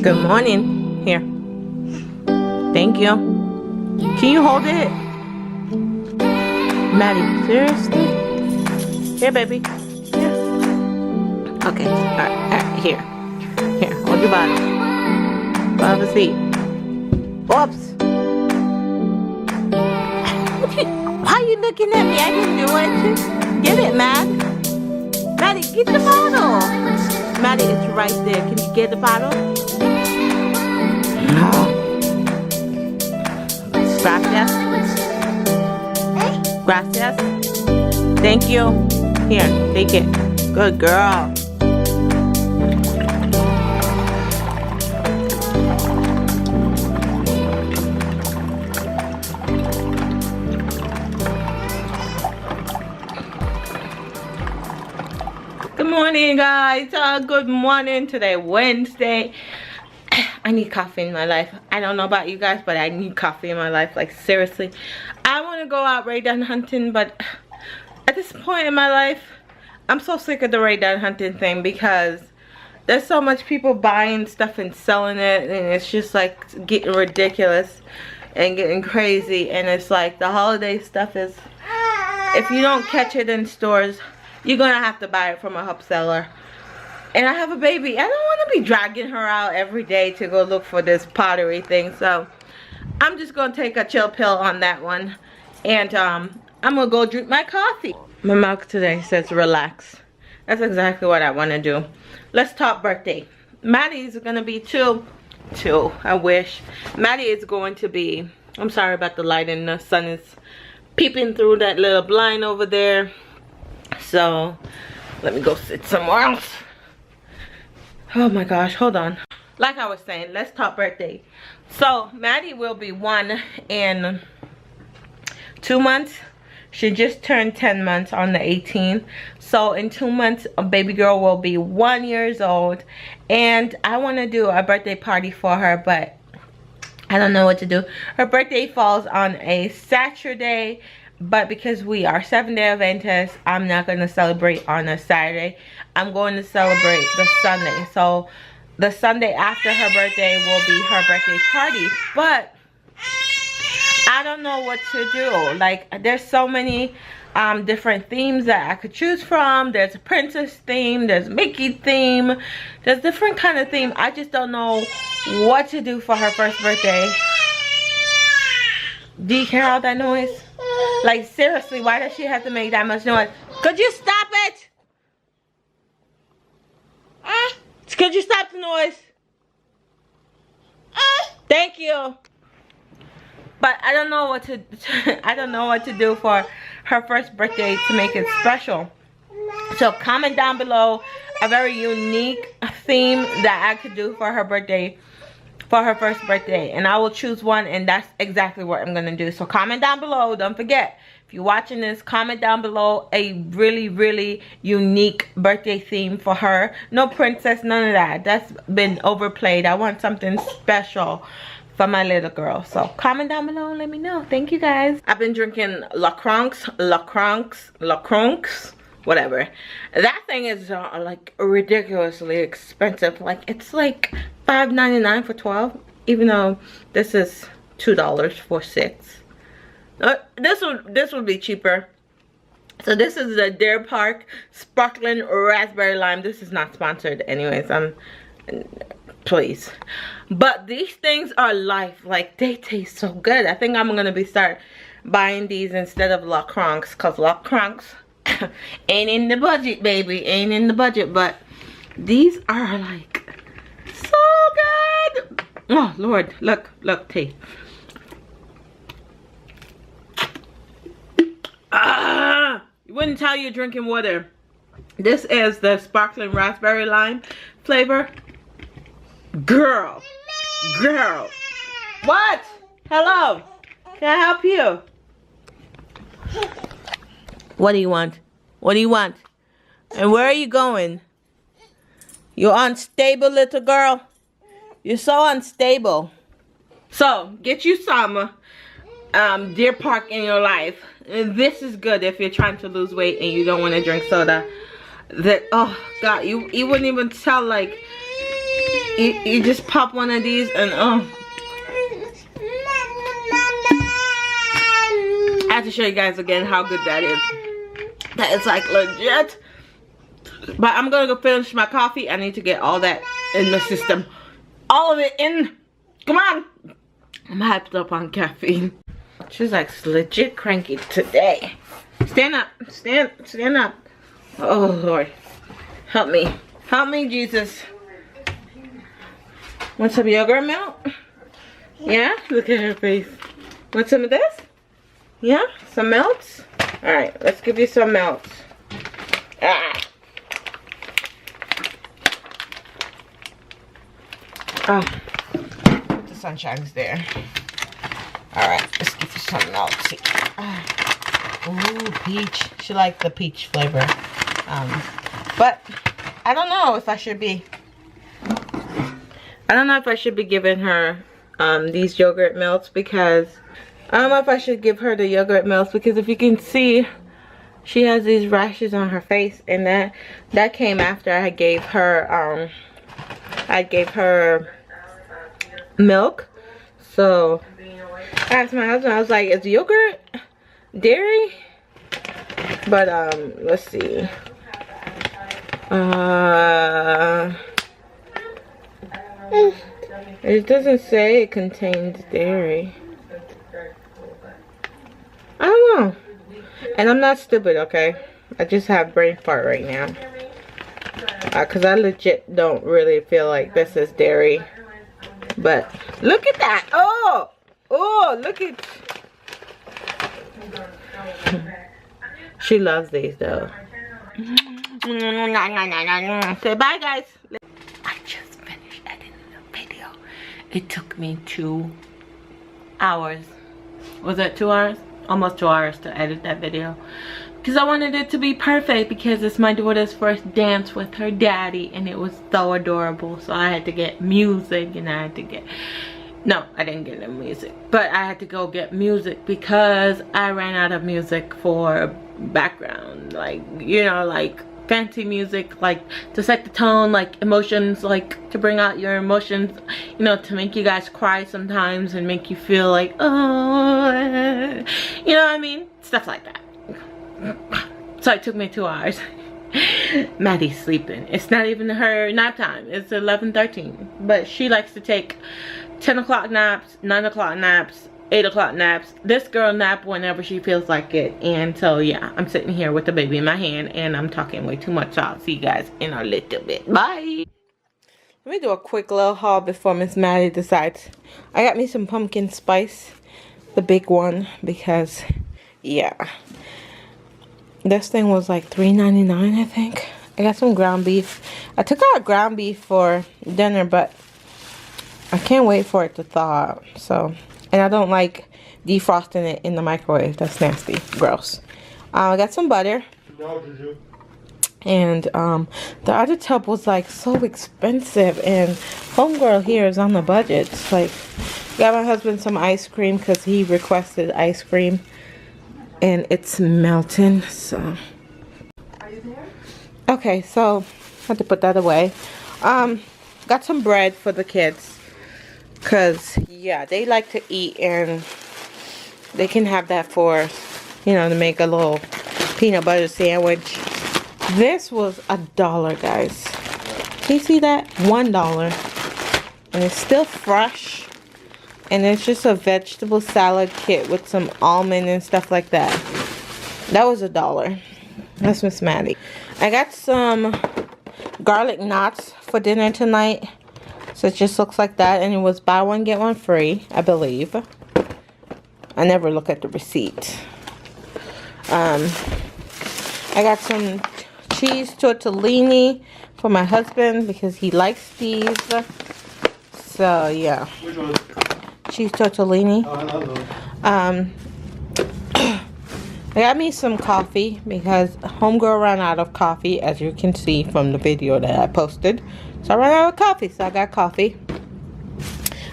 Good morning. Here. Thank you. Can you hold it? Maddie, seriously? Here, baby. Here. Okay. Alright. Here. Here. Hold your bottle. Have a seat. Oops. Why are you looking at me? I didn't do it. Get it, Mad. Maddie, get the bottle. Maddie, it's right there. Can you get the bottle? Gracias. Gracias. Thank you. Here, take it. Good girl. Good morning, guys. Good morning. Today, Wednesday. I need coffee in my life. I don't know about you guys, but I need coffee in my life. Like, seriously. I want to go out raid-down hunting, but at this point in my life, I'm so sick of the raid-down hunting thing because there's so much people buying stuff and selling it, and it's just like getting ridiculous and getting crazy. And it's like the holiday stuff is, if you don't catch it in stores, you're gonna have to buy it from a wholesaler. And I have a baby. I don't want to be dragging her out every day to go look for this pottery thing. So I'm just gonna take a chill pill on that one, and I'm gonna go drink my coffee. My mouth today says relax. That's exactly what I want to do. Let's talk birthday. Maddie's gonna be two. I wish. Maddie is going to be. I'm sorry about the lighting. The sun is peeping through that little blind over there. So let me go sit somewhere else. Oh my gosh, hold on. Like I was saying, let's talk birthday. So Maddie will be 1 in 2 months. She just turned 10 months on the 18th. So in 2 months, a baby girl will be 1 year old. And I want to do a birthday party for her, but I don't know what to do. Her birthday falls on a Saturday. But because we are Seventh-day Adventists, I'm not going to celebrate on a Saturday. I'm going to celebrate the Sunday. So the Sunday after her birthday will be her birthday party. But I don't know what to do. Like, there's so many different themes that I could choose from. There's a princess theme. There's a Mickey theme. There's different kind of theme. I just don't know what to do for her first birthday. Do you hear all that noise? Like, seriously, why does she have to make that much noise? Could you stop it? Could you stop the noise? Thank you. But I don't know what to I don't know what to do for her first birthday to make it special. So comment down below a very unique theme that I could do for her birthday. For her first birthday, and I will choose one, and that's exactly what I'm gonna do. So comment down below. Don't forget, if you're watching this, comment down below a really unique birthday theme for her. No princess, none of that. That's been overplayed. I want something special for my little girl. So comment down below and let me know. Thank you, guys. I've been drinking La Cronks, whatever. That thing is like ridiculously expensive. Like, it's like $5.99 for 12, even though this is $2 for 6. This would be cheaper. So this is the Deer Park Sparkling Raspberry Lime. This is not sponsored, anyways. Please. But these things are life. Like, they taste so good. I think I'm gonna start buying these instead of La Cronks, cause La Cronks ain't in the budget, baby. Ain't in the budget. But these are like so good. Oh Lord, look, taste. You wouldn't tell you're drinking water. This is the sparkling raspberry lime flavor. Girl. What? Hello. Can I help you? What do you want? What do you want? And where are you going? You unstable little girl. You're so unstable. So get you some Deer Park in your life. And this is good if you're trying to lose weight and you don't want to drink soda. That, oh God, you wouldn't even tell, like, you just pop one of these and oh. I have to show you guys again how good that is. That is like legit. But I'm gonna go finish my coffee. I need to get all that in the system. All of it in. Come on. I'm hyped up on caffeine. She's like legit cranky today. Stand up. Stand up. Oh Lord. Help me. Help me, Jesus. Want some yogurt milk? Yeah? Look at her face. Want some of this? Yeah? Some melts? Alright, let's give you some melts. Ah. Oh. The sunshine's there. Alright, let's give you some melts. Ooh, peach. She likes the peach flavor. But I don't know if I should be giving her these yogurt melts, because I don't know if I should give her the yogurt melts, because if you can see, she has these rashes on her face, and that came after I gave her milk. So I asked my husband, I was like, is yogurt dairy? But let's see. It doesn't say it contains dairy. I don't know. And I'm not stupid, okay? I just have brain fart right now. Because I legit don't really feel like this is dairy. But look at that. Oh! Oh, look at... She loves these though. Say bye, guys. I just finished editing the video. It took me 2 hours. Was it 2 hours? Almost 2 hours to edit that video. Because I wanted it to be perfect, because it's my daughter's first dance with her daddy, and it was so adorable. So I had to get music, and I had to get... No, I didn't get the music, but I had to go get music because I ran out of music for background, like, you know, like fancy music, like to set the tone, like emotions, like to bring out your emotions, you know, to make you guys cry sometimes and make you feel like, oh, you know what I mean, stuff like that. So it took me 2 hours. Maddie's sleeping. It's not even her nap time. It's 11:13, but she likes to take 10 o'clock naps, 9 o'clock naps, 8 o'clock naps. This girl nap whenever she feels like it. And so yeah, I'm sitting here with the baby in my hand and I'm talking way too much. So I'll see you guys in a little bit. Bye. Let me do a quick little haul before Miss Maddie decides. I got me some pumpkin spice, the big one, because yeah, this thing was like $3.99, I think. I got some ground beef. I took out ground beef for dinner, but I can't wait for it to thaw out. So, and I don't like defrosting it in the microwave. That's nasty. Gross. I got some butter. And the other tub was like so expensive, and homegirl here is on the budget. It's like, got my husband some ice cream because he requested ice cream, and it's melting. So are you there? Okay, so I had to put that away. Got some bread for the kids. Because, yeah, they like to eat, and they can have that for, you know, to make a little peanut butter sandwich. This was $1, guys. Can you see that? $1. And it's still fresh. And it's just a vegetable salad kit with some almond and stuff like that. That was $1. That's Miss Maddie. I got some garlic knots for dinner tonight. So it just looks like that, and it was buy one get one free, I believe. I never look at the receipt. I got some cheese tortellini for my husband because he likes these. So yeah, which one? Cheese tortellini. Oh, I love those. I got me some coffee because homegirl ran out of coffee, as you can see from the video that I posted. So I ran out of coffee, so I got coffee.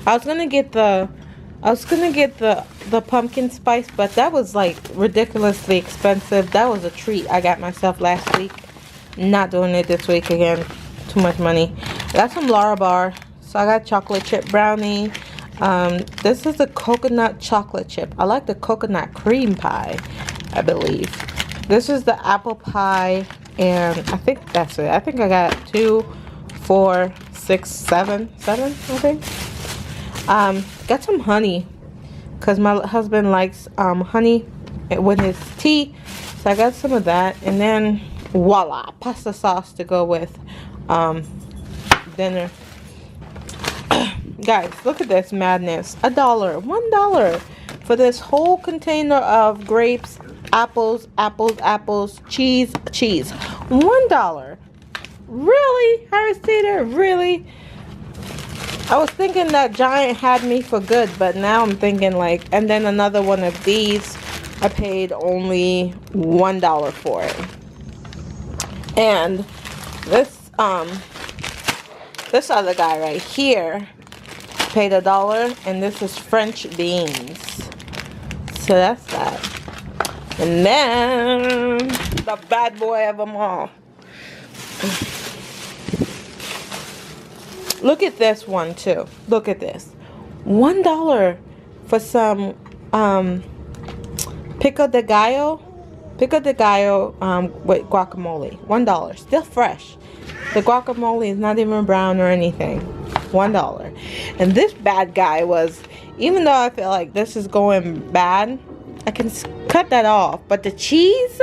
I was gonna get the pumpkin spice, but that was like ridiculously expensive. That was a treat I got myself last week. Not doing it this week again. Too much money. I got some Larabar So I got chocolate chip brownie. This is the coconut chocolate chip. I like the coconut cream pie, I believe. This is the apple pie, and I think that's it. I think I got 2, 4, 6, 7, I think. Got some honey, because my husband likes honey with his tea. So I got some of that, and then voila, pasta sauce to go with dinner. Guys, look at this madness. $1 for this whole container of grapes, apples, cheese. $1. Really, Harris Teeter? Really? I was thinking that Giant had me for good, but now I'm thinking like, and then another one of these, I paid only $1 for it. And this other guy right here paid $1, and this is French beans. So that's that. And then the bad boy of them all. Look at this one too. Look at this. $1 for some pico de gallo with guacamole. $1. Still fresh. The guacamole is not even brown or anything. $1. And this bad guy was, even though I feel like this is going bad, I can cut that off. But the cheese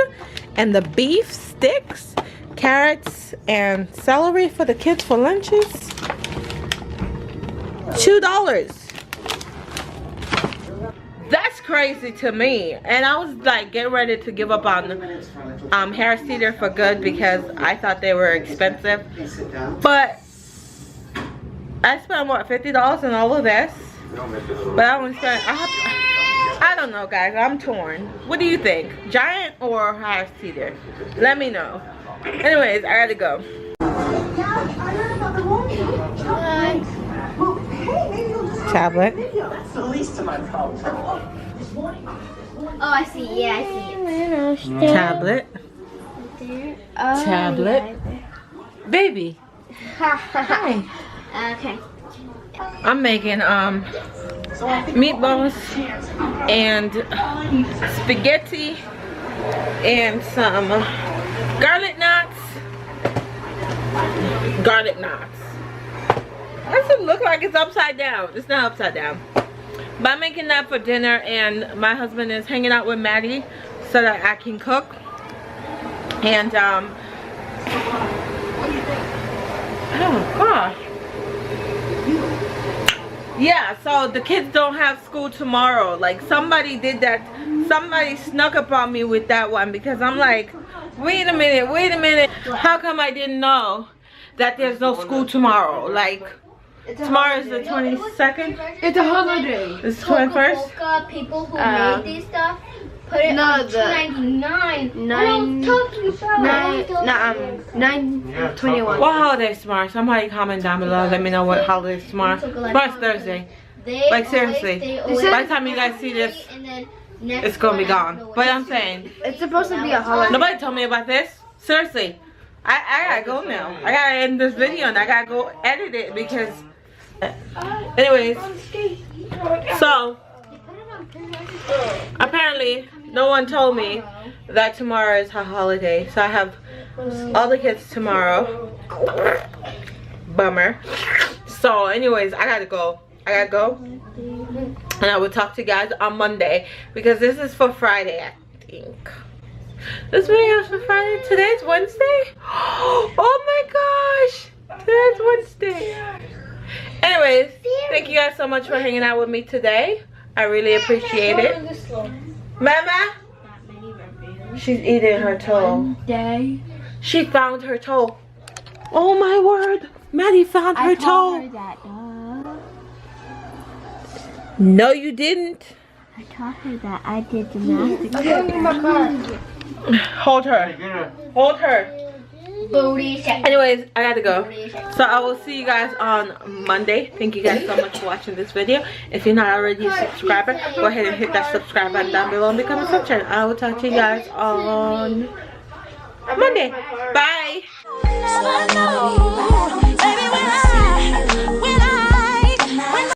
and the beef sticks, carrots and celery for the kids for lunches, $2. That's crazy to me. And I was like getting ready to give up on Harris Teeter for good because I thought they were expensive. But I spent what, $50 on all of this? But I only spent, I don't know guys, I'm torn. What do you think? Giant or Harris Teeter? Let me know. Anyways, I gotta go. Tablet. Oh, I see. Yeah, I see it. Tablet. Tablet. Baby. Hi. Okay. I'm making meatballs and spaghetti and some garlic knots. Does it look like it's upside down? It's not upside down. But I'm making that for dinner, and my husband is hanging out with Maddie so that I can cook. And oh gosh. Yeah, so the kids don't have school tomorrow. Like somebody did that. Somebody snuck up on me with that one, because I'm like, wait a minute. How come I didn't know that there's no school tomorrow? Like, tomorrow is the 22nd. It's a holiday. It's 21st. People who made this stuff put it on $2.99. $9.21. What holiday is tomorrow? Somebody comment down below. Let me know what holiday is tomorrow. Tomorrow's Thursday. Like seriously, by the time you guys see this, it's gonna be gone. But I'm saying, It's supposed to be a holiday. nobody told me about this. Seriously, I gotta go now. I gotta end this video and I gotta go edit it because. Anyways, so apparently no one told me that tomorrow is a holiday. So I have all the kids tomorrow. Bummer. So anyways, I gotta go. And I will talk to you guys on Monday, because this is for Friday, I think. This video is for Friday. Today's Wednesday? Oh my gosh! Today's Wednesday. Anyways, thank you guys so much for hanging out with me today. I really appreciate it. Mama? She's eating her toe. She found her toe. Oh my word! Maddie found her toe. No, you didn't. I taught her that I did gymnastics. Hold her. Hold her. Anyways, I gotta go. So I will see you guys on Monday. Thank you guys so much for watching this video. If you're not already a subscriber, go ahead and hit that subscribe button down below and become a subscriber. I will talk to you guys on Monday. Bye.